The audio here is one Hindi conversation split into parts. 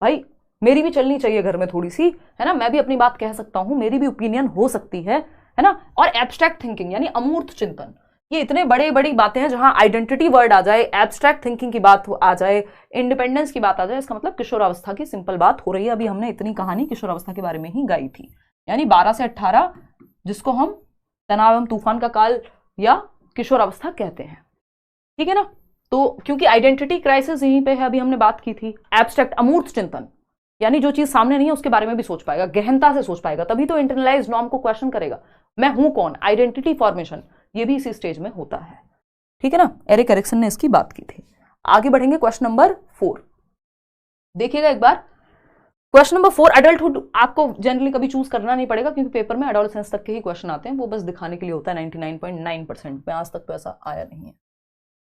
भाई मेरी भी चलनी चाहिए घर में थोड़ी सी, है ना, मैं भी अपनी बात कह सकता हूं, मेरी भी ओपिनियन हो सकती है ना। और एब्स्ट्रैक्ट थिंकिंग यानी अमूर्त चिंतन, ये इतने बड़े बड़ी बातें हैं जहां आइडेंटिटी वर्ड आ जाए, एब्स्ट्रैक्ट थिंकिंग की बात आ जाए, इंडिपेंडेंस की बात आ जाए, इसका मतलब किशोरावस्था की सिंपल बात हो रही है। अभी हमने इतनी कहानी किशोरावस्था के बारे में ही गाई थी, यानी 12 से 18 जिसको हम तनाव एवं तूफान का काल या किशोरावस्था कहते हैं, ठीक है ना। तो क्योंकि आइडेंटिटी क्राइसिस यहीं पे है, अभी हमने बात की थी। एब्स्ट्रैक्ट अमूर्त चिंतन यानी जो चीज सामने नहीं है उसके बारे में भी सोच पाएगा, गहनता से सोच पाएगा, तभी तो इंटरनलाइज नॉर्म को क्वेश्चन करेगा। मैं हूं कौन, आइडेंटिटी फॉर्मेशन, ये भी इसी स्टेज में होता है, ठीक है ना। एरिक एरिक्सन ने इसकी बात की थी। आगे बढ़ेंगे क्वेश्चन नंबर 4, देखिएगा एक बार। क्वेश्चन नंबर 4, एडल्टहुड आपको जनरली कभी चूज करना नहीं पड़ेगा क्योंकि पेपर में एडोलेसेंस तक के ही क्वेश्चन आते हैं, वो बस दिखाने के लिए होता है। 99.9% में आज तक तो ऐसा आया नहीं है।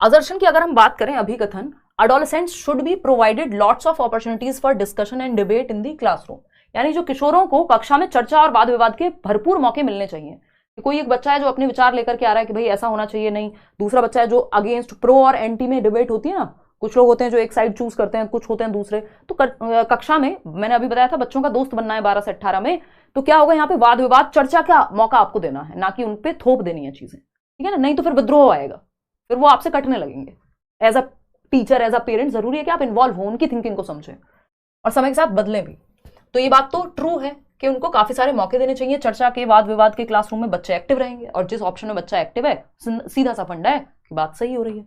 असर्शन की अगर हम बात करें, अभिकथन, adolescents should be provided lots of opportunities for discussion and debate in the classroom, यानी जो किशोरों को कक्षा में चर्चा और वाद विवाद के भरपूर मौके मिलने चाहिए। कि कोई एक बच्चा है जो अपने विचार लेकर के आ रहा है कि भाई ऐसा होना चाहिए, नहीं, दूसरा बच्चा है जो अगेंस्ट, प्रो और एंटी में डिबेट होती है ना, कुछ लोग होते हैं जो एक साइड चूज करते हैं, कुछ होते हैं दूसरे। तो कक्षा में मैंने अभी बताया था बच्चों का दोस्त बनना है 12 से 18 में, तो क्या होगा यहाँ पे वाद विवाद चर्चा का मौका आपको देना है, ना कि उनपे थोप देनी है चीजें, ठीक है ना, नहीं तो फिर विद्रोह आएगा, फिर वो आपसे कटने लगेंगे। As a teacher, as a parent जरूरी है कि आप इन्वॉल्व हो, उनकी थिंकिंग को समझें और समय के साथ बदलें भी। तो ये बात तो ट्रू है कि उनको काफी सारे मौके देने चाहिए चर्चा के, वाद विवाद के, क्लासरूम में बच्चे एक्टिव रहेंगे, और जिस ऑप्शन में बच्चा एक्टिव है सीधा सा फंडा है कि बात सही हो रही है।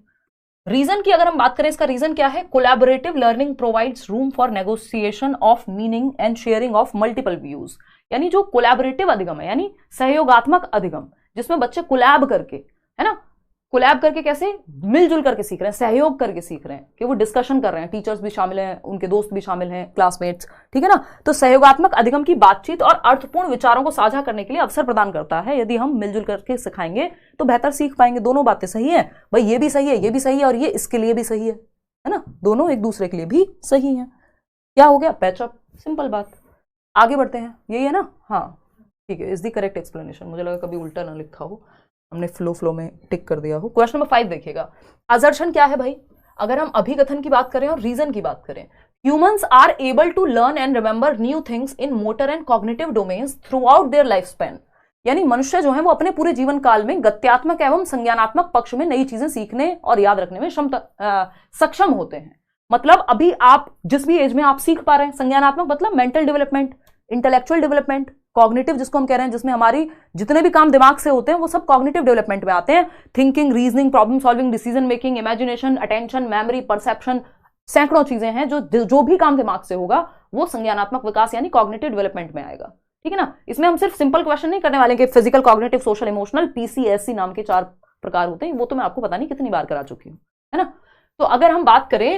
रीजन की अगर हम बात करें, इसका रीजन क्या है, collaborative learning provides room for negotiation of meaning and sharing of multiple views, यानी जो कोलैबोरेटिव अधिगम है यानी सहयोगात्मक अधिगम, जिसमें बच्चे कोलैब करके, है ना, कोलैब करके कैसे, मिलजुल करके सीख रहे हैं, सहयोग करके सीख रहे हैं, कि वो डिस्कशन कर रहे हैं, टीचर्स भी शामिल हैं, उनके दोस्त भी शामिल हैं, क्लासमेट्स, ठीक है ना। तो सहयोगात्मक अधिगम की बातचीत और अर्थपूर्ण विचारों को साझा करने के लिए अवसर प्रदान करता है। यदि हम मिलजुल करके सिखाएंगे तो बेहतर सीख पाएंगे। दोनों बातें सही है भाई, ये भी सही है, ये भी सही है, और ये इसके लिए भी सही है ना, दोनों एक दूसरे के लिए भी सही है। क्या हो गया, पैचअप, सिंपल बात। आगे बढ़ते हैं, यही है ना, हाँ ठीक है, इज द करेक्ट एक्सप्लेनेशन। मुझे लगा कभी उल्टा ना लिखा हो, हमने फ्लो में टिक कर दिया हो। क्वेश्चन नंबर 5 देखिएगा। असर्शन क्या है भाई, अगर हम अभिकथन की बात करें और रीजन की बात करें, humans are able to learn and remember new things in motor and cognitive domains throughout their life span, यानी मनुष्य जो है वो अपने पूरे जीवन काल में गत्यात्मक एवं संज्ञानात्मक पक्ष में नई चीजें सीखने और याद रखने में सक्षम होते हैं। मतलब अभी आप जिस भी एज में आप सीख पा रहे हैं, संज्ञानात्मक मतलब mental development, intellectual development, cognitive जिसको हम कह रहे हैं जिसमें हमारी जितने भी काम दिमाग से होते हैं वो सब कॉग्निटिव डेवलपमेंट में आते हैं। Thinking, reasoning, problem solving, decision making, imagination, attention, memory, perception, सैकड़ों चीजें हैं जो भी काम दिमाग से होगा वो संज्ञानात्मक विकास यानी कॉग्निटिव डेवलपमेंट में आएगा, ठीक है ना। इसमें हम सिर्फ सिंपल क्वेश्चन नहीं करने वाले कि physical, cognitive, social, emotional, PCSC नाम के 4 प्रकार होते हैं, वो तो मैं आपको पता नहीं कितनी बार करा चुकी हूं, है ना। तो अगर हम बात करें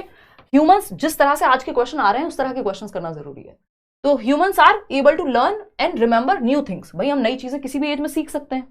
ह्यूमंस, जिस तरह से आज के क्वेश्चन आ रहे हैं उस तरह के क्वेश्चन करना जरूरी है। तो humans are able to learn and remember new things, भाई हम नई चीजें किसी भी एज में सीख सकते हैं।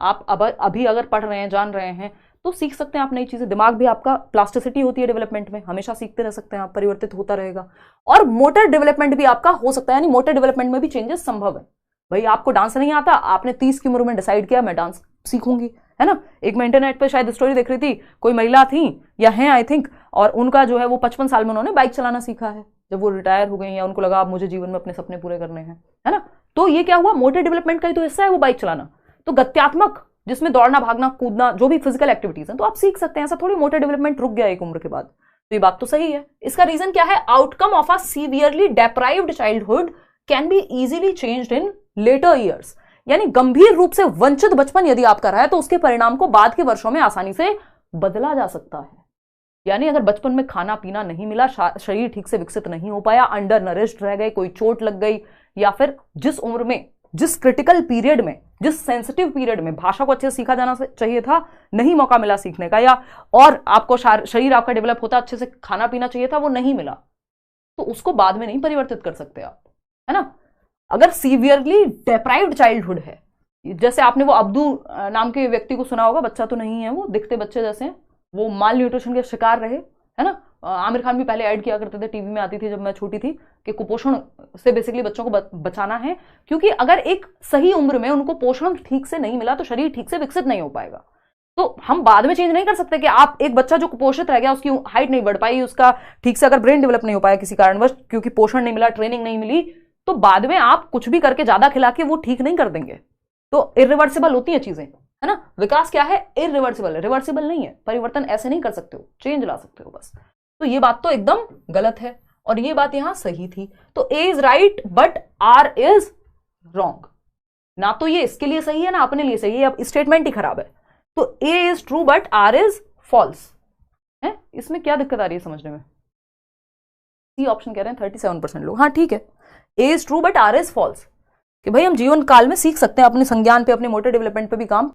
आप अभी अगर पढ़ रहे हैं, जान रहे हैं तो सीख सकते हैं आप नई चीजें। दिमाग भी आपका प्लास्टिसिटी होती है डेवलपमेंट में, हमेशा सीखते रह सकते हैं आप, परिवर्तित होता रहेगा। और मोटर डेवलपमेंट भी आपका हो सकता है, यानी मोटर डेवलपमेंट में भी चेंजेस संभव है। भाई आपको डांस नहीं आता, आपने 30 की उम्र में डिसाइड किया मैं डांस सीखूंगी, है ना। एक मैं इंटरनेट पे शायद स्टोरी देख रही थी, कोई महिला थी या हैं आई थिंक, और उनका जो है वो 55 साल में उन्होंने बाइक चलाना सीखा है, जब वो रिटायर हो गई या उनको लगा अब मुझे जीवन में अपने सपने पूरे करने हैं, है ना। तो ये क्या हुआ, मोटर डेवलपमेंट का ही तो हिस्सा है वो बाइक चलाना। तो गत्यात्मक जिसमें दौड़ना, भागना, कूदना, जो भी फिजिकल एक्टिविटीज हैं तो आप सीख सकते हैं। ऐसा थोड़ी मोटर डेवलपमेंट रुक गया एक उम्र के बाद। तो ये बात तो सही है। इसका रीजन क्या है, outcome of a severely deprived childhood can be easily changed in later years, यानी गंभीर रूप से वंचित बचपन यदि आपका रहा है तो उसके परिणाम को बाद के वर्षों में आसानी से बदला जा सकता है। यानी अगर बचपन में खाना पीना नहीं मिला, शरीर ठीक से विकसित नहीं हो पाया, अंडर नरिश्ड रह गए, कोई चोट लग गई, या फिर जिस उम्र में, जिस क्रिटिकल पीरियड में, जिस सेंसिटिव पीरियड में भाषा को अच्छे से सीखा जाना चाहिए था, नहीं मौका मिला सीखने का, या और आपको शरीर आपका डेवलप होता, अच्छे से खाना पीना चाहिए था, वो नहीं मिला, तो उसको बाद में नहीं परिवर्तित कर सकते आप, है ना। अगर सीवियरली डेप्राइव्ड चाइल्डहुड है, जैसे आपने वो अब्दू नाम के व्यक्ति को सुना होगा, बच्चा तो नहीं है वो, दिखते बच्चे जैसे हैं, वो माल न्यूट्रिशन के शिकार रहे, है ना। आमिर खान भी पहले ऐड किया करते थे, टीवी में आती थी जब मैं छोटी थी, कि कुपोषण से बेसिकली बच्चों को बचाना है, क्योंकि अगर एक सही उम्र में उनको पोषण ठीक से नहीं मिला तो शरीर ठीक से विकसित नहीं हो पाएगा। तो हम बाद में चेंज नहीं कर सकते कि आप एक बच्चा जो कुपोषित रह गया, उसकी हाइट नहीं बढ़ पाई, उसका ठीक से अगर ब्रेन डेवलप नहीं हो पाया किसी कारणवश, क्योंकि पोषण नहीं मिला, ट्रेनिंग नहीं मिली, तो बाद में आप कुछ भी करके ज्यादा खिला के वो ठीक नहीं कर देंगे। तो इरिवर्सिबल होती है चीजें, है ना। विकास क्या है? इरिवर्सिबल है, रिवर्सिबल नहीं है। परिवर्तन ऐसे नहीं कर सकते हो, चेंज ला सकते हो बस। तो ये बात तो एकदम गलत है और ये बात यहां सही थी। तो A is right but R is wrong. ना तो ये इसके लिए सही है ना अपने लिए सही है, अब स्टेटमेंट ही खराब है। तो A is true but R is false है। इसमें क्या दिक्कत आ रही है समझने में? सी ऑप्शन कह रहे हैं 37% लोग। हाँ ठीक है, A is true but R is false, कि भाई हम जीवन काल में सीख सकते हैं अपने संज्ञान पे, अपने मोटर डेवलपमेंट पे भी काम